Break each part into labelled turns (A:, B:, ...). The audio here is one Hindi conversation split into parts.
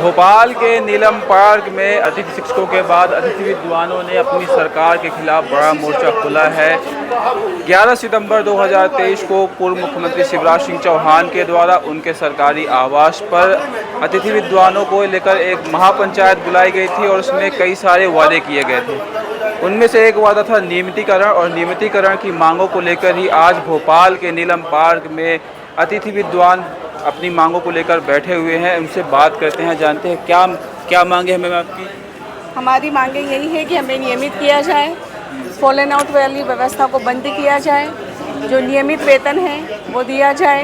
A: भोपाल के नीलम पार्क में अतिथि शिक्षकों के बाद अतिथि विद्वानों ने अपनी सरकार के खिलाफ बड़ा मोर्चा खोला है। 11 सितंबर 2023 को पूर्व मुख्यमंत्री शिवराज सिंह चौहान के द्वारा उनके सरकारी आवास पर अतिथि विद्वानों को लेकर एक महापंचायत बुलाई गई थी और उसमें कई सारे वादे किए गए थे। उनमें से एक वादा था नियमितीकरण, और नियमितीकरण की मांगों को लेकर ही आज भोपाल के नीलम पार्क में अतिथि विद्वान अपनी मांगों को लेकर बैठे हुए हैं। उनसे बात करते हैं, जानते हैं क्या क्या मांगे हैं मैम आपकी।
B: हमारी मांगे यही है कि हमें नियमित किया जाए, फॉलन आउट वाली व्यवस्था को बंद किया जाए, जो नियमित वेतन है वो दिया जाए,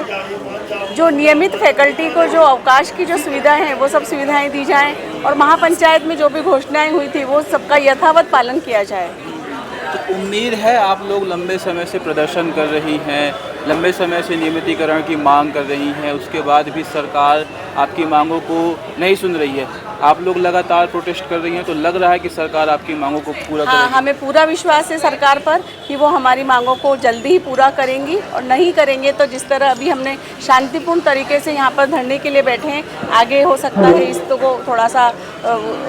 B: जो नियमित फैकल्टी को जो अवकाश की जो सुविधाएं हैं वो सब सुविधाएं दी जाएं, और महापंचायत में जो भी घोषणाएं हुई थी वो सबका यथावत पालन किया जाए।
A: तो उम्मीद है, आप लोग लंबे समय से प्रदर्शन कर रही हैं, लंबे समय से नियमितीकरण की मांग कर रही हैं, उसके बाद भी सरकार आपकी मांगों को नहीं सुन रही है। आप लोग लगातार प्रोटेस्ट कर रही हैं, तो लग रहा है कि सरकार आपकी मांगों को पूरा करेगी।
B: हाँ, हमें पूरा विश्वास है सरकार पर कि वो हमारी मांगों को जल्दी ही पूरा करेंगी, और नहीं करेंगे तो जिस तरह अभी हमने शांतिपूर्ण तरीके से यहाँ पर धरने के लिए बैठे हैं, आगे हो सकता है इसको थोड़ा सा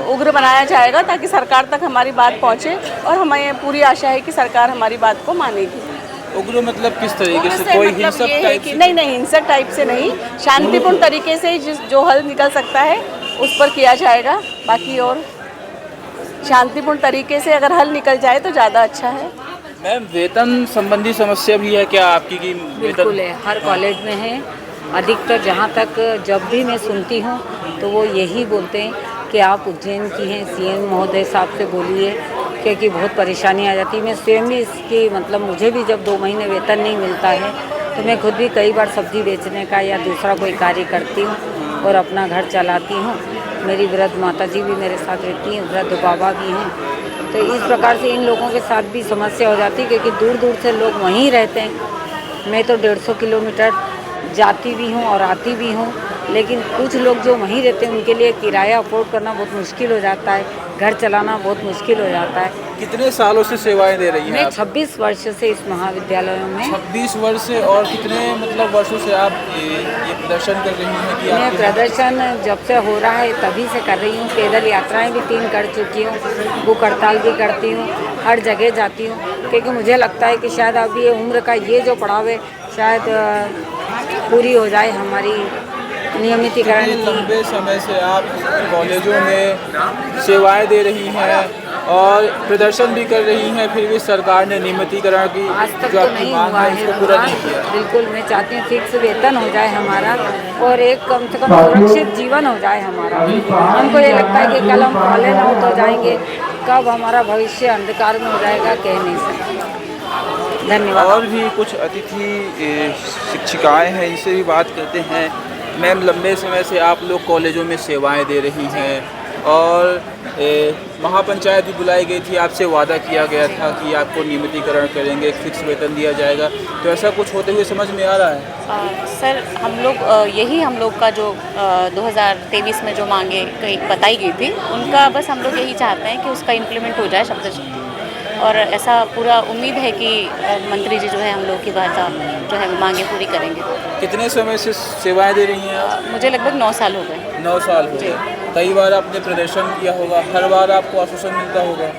B: उग्र बनाया जाएगा ताकि सरकार तक हमारी बात पहुँचे, और हमें पूरी आशा है कि सरकार हमारी बात को मानेगी।
A: उग्र मतलब किस तरीके से? कोई
B: मतलब
A: हिंसक
B: ये
A: टाइप
B: कि नहीं, हिंसक टाइप से नहीं, शांतिपूर्ण तरीके से जो हल निकल सकता है उस पर किया जाएगा। बाकी और शांतिपूर्ण तरीके से अगर हल निकल जाए तो ज़्यादा अच्छा है।
A: मैम, वेतन संबंधी समस्या भी है क्या आपकी? कि
C: बिल्कुल है, हर कॉलेज में है। अधिकतर जहाँ तक जब भी मैं सुनती हूँ तो वो यही बोलते हैं कि आप उज्जैन की हैं, सीएम महोदय साहब से बोलिए, क्योंकि बहुत परेशानी आ जाती है। मैं स्वयं भी इसकी मतलब मुझे भी जब 2 महीने वेतन नहीं मिलता है तो मैं खुद भी कई बार सब्ज़ी बेचने का या दूसरा कोई कार्य करती हूँ और अपना घर चलाती हूँ। मेरी वृद्ध माता जी भी मेरे साथ रहती हैं, वृद्ध बाबा भी हैं। तो इस प्रकार से इन लोगों के साथ भी समस्या हो जाती है, क्योंकि दूर दूर से लोग वहीं रहते हैं। मैं तो 150 किलोमीटर जाती भी हूँ और आती भी हूँ, लेकिन कुछ लोग जो वहीं रहते हैं उनके लिए किराया अफोर्ड करना बहुत मुश्किल हो जाता है, घर चलाना बहुत मुश्किल हो जाता है।
A: कितने सालों से सेवाएं दे रही हैं
C: मैं
A: आप?
C: 26 वर्ष से इस महाविद्यालय में।
A: 26 वर्ष से? और कितने मतलब वर्षों से आप ये प्रदर्शन कर रही हैं? कि
C: मैं प्रदर्शन जब से हो रहा है तभी से कर रही हूँ। पैदल यात्राएं भी 3 कर चुकी हूँ, भूख हड़ताल भी करती हूँ, हर जगह जाती हूँ, क्योंकि मुझे लगता है कि शायद अब ये उम्र का ये जो पड़ाव है शायद पूरी हो जाए हमारी नियमितीकरण।
A: लंबे समय से आप कॉलेजों में सेवाएं दे रही हैं और प्रदर्शन भी कर रही हैं, फिर भी सरकार ने नियमितीकरण की
C: आज तक
A: जो
C: तो
A: आपकी
C: नहीं
A: मांग
C: हुआ
A: है
C: है।
A: उसको पूरा नहीं किया।
C: बिल्कुल, मैं चाहती हूँ फिक्स वेतन हो जाए हमारा, और एक कम से कम सुरक्षित जीवन हो जाए हमारा। हमको ये लगता है कि कल हम फॉलन आउट हो जाएंगे, कब हमारा भविष्य अंधकार में हो जाएगा कह नहीं सकते। धन्यवाद।
A: और भी कुछ अतिथि शिक्षिकाएं हैं, इनसे भी बात करते हैं। मैम, लंबे समय से आप लोग कॉलेजों में सेवाएं दे रही हैं और महापंचायत भी बुलाई गई थी, आपसे वादा किया गया था कि आपको नियमितीकरण करेंगे, एक फिक्स वेतन दिया जाएगा, तो ऐसा कुछ होते हुए समझ में आ रहा है?
D: सर, हम लोग यही हम लोग का जो 2023 में जो मांगे बताई गई थी उनका बस हम लोग यही चाहते हैं कि उसका इम्प्लीमेंट हो जाए शब्द, और ऐसा पूरा उम्मीद है कि मंत्री जी जो है हम लोग की बात जो है मांगे पूरी करेंगे।
A: कितने समय से सेवाएं दे रही हैं आप?
D: मुझे लगभग 9 साल हो गए।
A: 9 साल हो गए। कई बार आपने प्रदर्शन किया होगा, हर बार आपको आश्वासन मिलता होगा?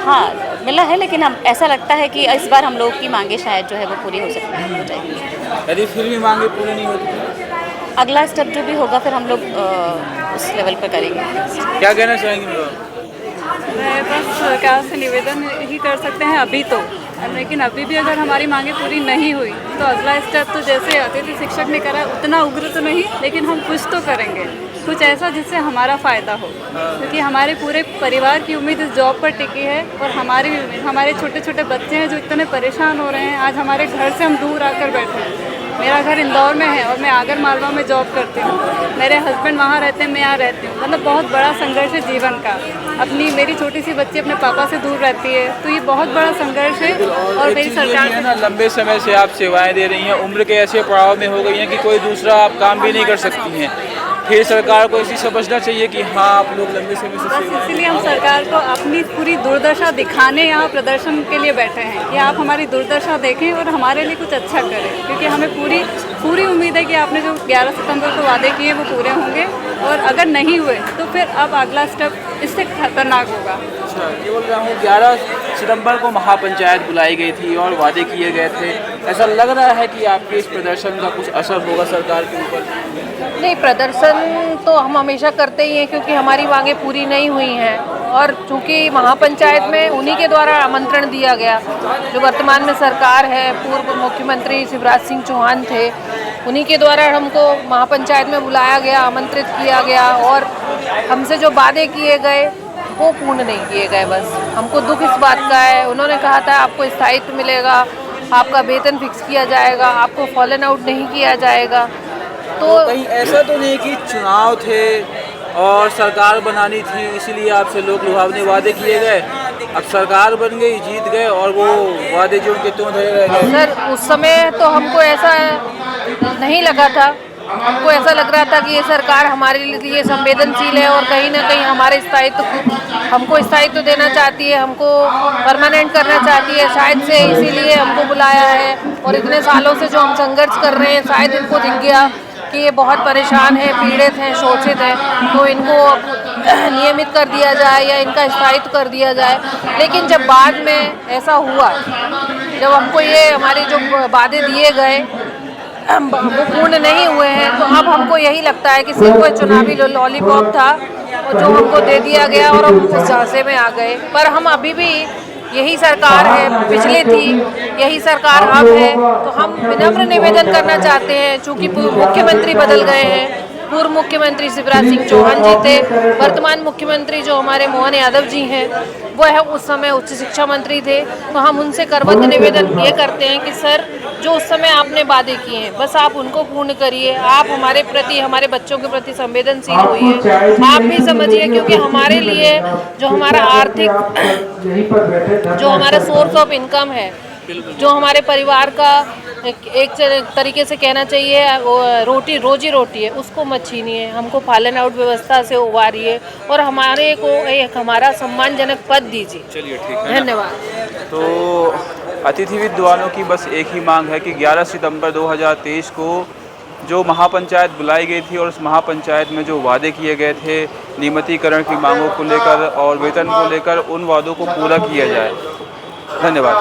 D: हाँ, मिला है, लेकिन हम ऐसा लगता है कि इस बार हम लोग की मांगे शायद जो है वो पूरी हो सकती है, हो जाएगी।
A: यदि फिर भी मांगे पूरी नहीं होती,
D: अगला स्टेप जो भी होगा फिर हम लोग उस लेवल पर करेंगे।
A: क्या कहना चाहेंगे मैम?
E: मैं बस सरकार से निवेदन ही कर सकते हैं अभी तो, लेकिन अभी भी अगर हमारी मांगे पूरी नहीं हुई तो अगला स्टेप तो जैसे अतिथि शिक्षक ने करा उतना उग्र तो नहीं, लेकिन हम कुछ तो करेंगे, कुछ ऐसा जिससे हमारा फ़ायदा हो, क्योंकि हमारे पूरे परिवार की उम्मीद इस जॉब पर टिकी है, और हमारी भी उम्मीद, हमारे छोटे छोटे बच्चे हैं जो इतने परेशान हो रहे हैं। आज हमारे घर से हम दूर आकर बैठे हैं। मेरा घर इंदौर में है और मैं आगर मालवा में जॉब करती हूँ, मेरे हस्बैंड वहाँ रहते हैं, मैं यहाँ रहती हूँ। मतलब बहुत बड़ा संघर्ष है जीवन का। मेरी छोटी सी बच्ची अपने पापा से दूर रहती है, तो ये बहुत बड़ा संघर्ष है। और मेरी सरकार
A: है ना, लंबे समय से आप सेवाएं दे रही हैं, उम्र के ऐसे पड़ाव में हो गई हैं कि कोई दूसरा आप काम भी नहीं कर सकती हैं, फिर सरकार को इसी समझना चाहिए कि हाँ आप लोग लंबे समय से
E: बस इसीलिए हम सरकार को अपनी पूरी दुर्दशा दिखाने यहाँ प्रदर्शन के लिए बैठे हैं कि आप हमारी दुर्दशा देखें और हमारे लिए कुछ अच्छा करें, क्योंकि हमें पूरी उम्मीद है कि आपने जो 11 सितंबर को वादे किए वो पूरे होंगे, और अगर नहीं हुए तो फिर अब अगला स्टेप इससे खतरनाक होगा।
A: अच्छा, ये बोल रहा हूँ 11 सितंबर को महापंचायत बुलाई गई थी और वादे किए गए थे, ऐसा लग रहा है कि आपके इस प्रदर्शन का कुछ असर होगा सरकार के ऊपर?
F: नहीं, प्रदर्शन तो हम हमेशा करते ही हैं क्योंकि हमारी मांगें पूरी नहीं हुई हैं, और चूंकि महापंचायत में उन्हीं के द्वारा आमंत्रण दिया गया, जो वर्तमान में सरकार है, पूर्व मुख्यमंत्री शिवराज सिंह चौहान थे, उन्हीं के द्वारा हमको महापंचायत में बुलाया गया, आमंत्रित किया गया, और हमसे जो वादे किए गए वो पूर्ण नहीं किए गए। बस हमको दुख इस बात का है। उन्होंने कहा था आपको स्थायित्व मिलेगा, आपका वेतन फिक्स किया जाएगा, आपको फॉलन आउट नहीं किया जाएगा।
A: तो कहीं ऐसा तो नहीं कि चुनाव थे और सरकार बनानी थी इसीलिए आपसे लोग लुभावने वादे किए गए, अब सरकार बन गई, जीत गए और वो वादे जो उनके त्यों धरे रह गए?
F: सर, उस समय तो हमको ऐसा नहीं लगा था। हमको ऐसा लग रहा था कि ये सरकार हमारे लिए संवेदनशील है और कहीं ना कहीं हमारे हमको स्थायित्व देना चाहती है, हमको परमानेंट करना चाहती है, शायद से इसीलिए हमको बुलाया है। और इतने सालों से जो हम संघर्ष कर रहे हैं, शायद इनको दिख गया कि ये बहुत परेशान है, पीड़ित हैं, शोषित हैं, तो इनको नियमित कर दिया जाए या इनका स्थायित्व कर दिया जाए। लेकिन जब बाद में ऐसा हुआ, जब हमको ये हमारे जो वादे दिए गए वो पूर्ण नहीं हुए हैं, तो अब हमको यही लगता है कि सिर्फ कोई चुनावी लॉलीपॉप था और जो हमको दे दिया गया और हम उस झांसे में आ गए। पर हम अभी भी, यही सरकार है, पिछले थी, यही सरकार अब है, तो हम विनम्र निवेदन करना चाहते हैं। चूँकि मुख्यमंत्री बदल गए हैं, पूर्व मुख्यमंत्री शिवराज सिंह चौहान जी थे, वर्तमान मुख्यमंत्री जो हमारे मोहन यादव जी हैं वो है उस समय उच्च शिक्षा मंत्री थे, तो हम उनसे करबद्ध निवेदन ये करते हैं कि सर, जो उस समय आपने वादे किए हैं बस आप उनको पूर्ण करिए। आप हमारे प्रति, हमारे बच्चों के प्रति संवेदनशील होइए, आप भी समझिए, क्योंकि हमारे लिए जो हमारा आर्थिक, जो हमारा सोर्स ऑफ इनकम है, जो हमारे परिवार का एक तरीके से कहना चाहिए रोजी रोटी है, उसको मत छीनिए, हमको फॉलन आउट व्यवस्था से उबारिए और हमारे को एक हमारा सम्मानजनक पद दीजिए।
A: चलिए, ठीक है,
F: धन्यवाद।
A: तो अतिथि विद्वानों की बस एक ही मांग है कि 11 सितंबर 2023 को जो महापंचायत बुलाई गई थी और उस महापंचायत में जो वादे किए गए थे नियमितीकरण की मांगों को लेकर और वेतन को लेकर, उन वादों को पूरा किया जाए। धन्यवाद।